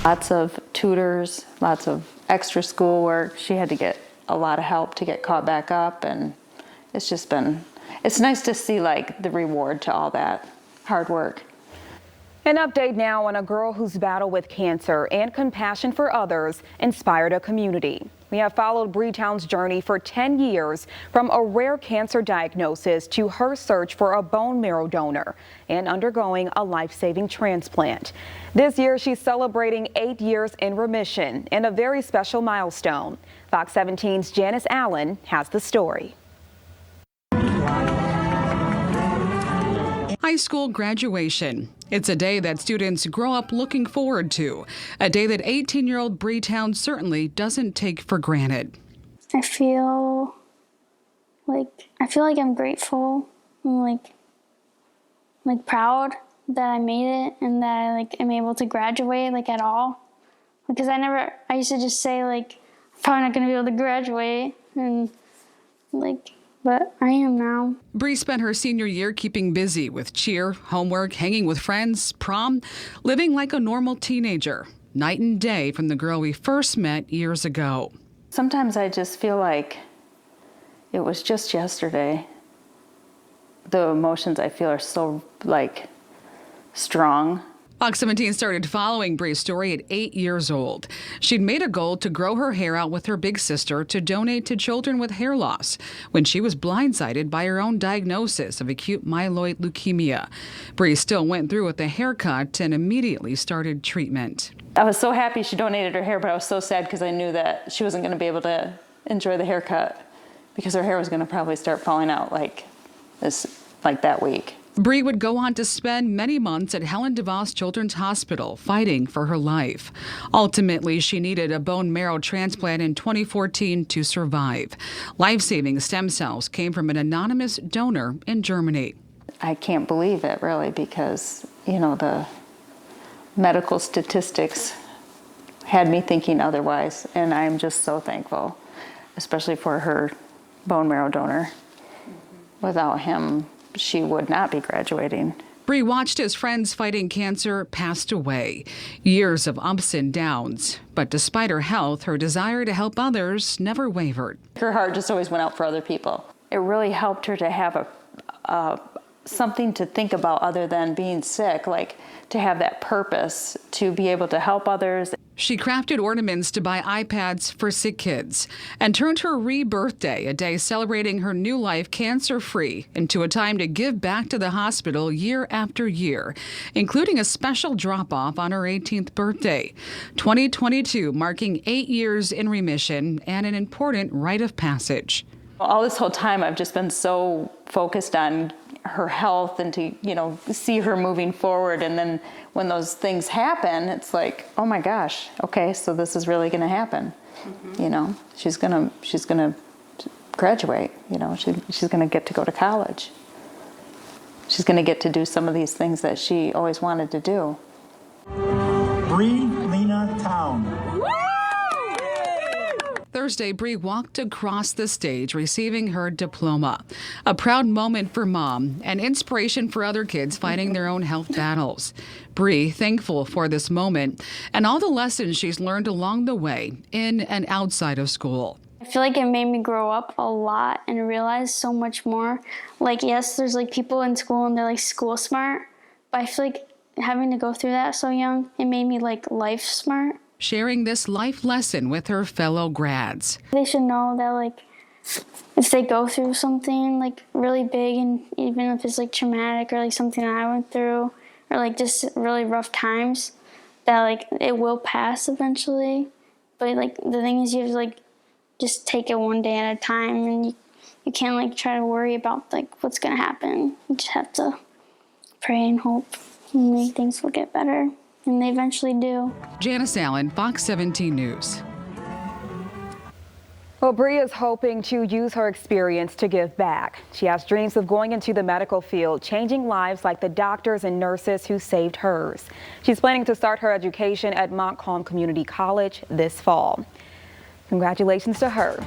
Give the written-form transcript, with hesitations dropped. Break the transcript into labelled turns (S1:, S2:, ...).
S1: Lots of tutors, lots of extra schoolwork. She had to get a lot of help to get caught back up, and it's just been, it's nice to see like the reward to all that hard work.
S2: An update now on a girl whose battle with cancer and compassion for others inspired a community. We have followed Bree Town's journey for 10 years, from a rare cancer diagnosis to her search for a bone marrow donor and undergoing a life-saving transplant. This year, she's celebrating 8 years in remission and a very special milestone. Fox 17's Janice Allen has the story.
S3: High school graduation. It's a day that students grow up looking forward to, a day that 18-year-old Bree Town certainly doesn't take for granted.
S4: I feel like I'm grateful. I'm like proud that I made it and that I am able to graduate at all. Because I used to just say I'm probably not going to be able to graduate, and but I am now.
S3: Bree spent her senior year keeping busy with cheer, homework, hanging with friends, prom, living like a normal teenager, night and day from the girl we first met years ago.
S1: Sometimes I just feel like it was just yesterday. The emotions I feel are so strong.
S3: Fox 17 started following Bree's story at 8 years old. She'd made a goal to grow her hair out with her big sister to donate to children with hair loss when she was blindsided by her own diagnosis of acute myeloid leukemia. Bree still went through with a haircut and immediately started treatment.
S1: I was so happy she donated her hair, but I was so sad because I knew that she wasn't going to be able to enjoy the haircut because her hair was going to probably start falling out that week.
S3: Bree would go on to spend many months at Helen DeVos Children's Hospital fighting for her life. Ultimately, she needed a bone marrow transplant in 2014 to survive. Life-saving stem cells came from an anonymous donor in Germany.
S1: I can't believe it, really, because, the medical statistics had me thinking otherwise, and I'm just so thankful, especially for her bone marrow donor. Without him, she would not be graduating.
S3: Bree watched as friends fighting cancer passed away. Years of ups and downs. But despite her health, her desire to help others never wavered.
S1: Her heart just always went out for other people. It really helped her to have something to think about other than being sick, to have that purpose to be able to help others.
S3: She crafted ornaments to buy iPads for sick kids and turned her rebirthday, a day celebrating her new life cancer-free, into a time to give back to the hospital year after year, including a special drop-off on her 18th birthday. 2022 marking 8 years in remission and an important rite of passage.
S1: All this whole time I've just been so focused on her health and to, see her moving forward. And then when those things happen, it's like, oh my gosh, okay, so this is really going to happen. Mm-hmm. She's gonna graduate. She's gonna get to go to college. She's gonna get to do some of these things that she always wanted to do.
S5: Bree Town.
S3: Thursday, Bree walked across the stage receiving her diploma. A proud moment for Mom and inspiration for other kids fighting their own health battles. Bree, thankful for this moment and all the lessons she's learned along the way in and outside of school.
S4: I feel like it made me grow up a lot and realize so much more. Yes, there's people in school and they're school smart, but I feel like having to go through that so young, it made me life smart.
S3: Sharing this life lesson with her fellow grads.
S4: They should know that if they go through something really big, and even if it's traumatic or something that I went through, or just really rough times, that it will pass eventually. But the thing is, you have to just take it one day at a time, and you can't try to worry about what's gonna happen. You just have to pray and hope, and maybe things will get better. And they eventually do.
S3: Janice Allen, Fox 17 News.
S2: Well, Bree is hoping to use her experience to give back. She has dreams of going into the medical field, changing lives like the doctors and nurses who saved hers. She's planning to start her education at Montcalm Community College this fall. Congratulations to her.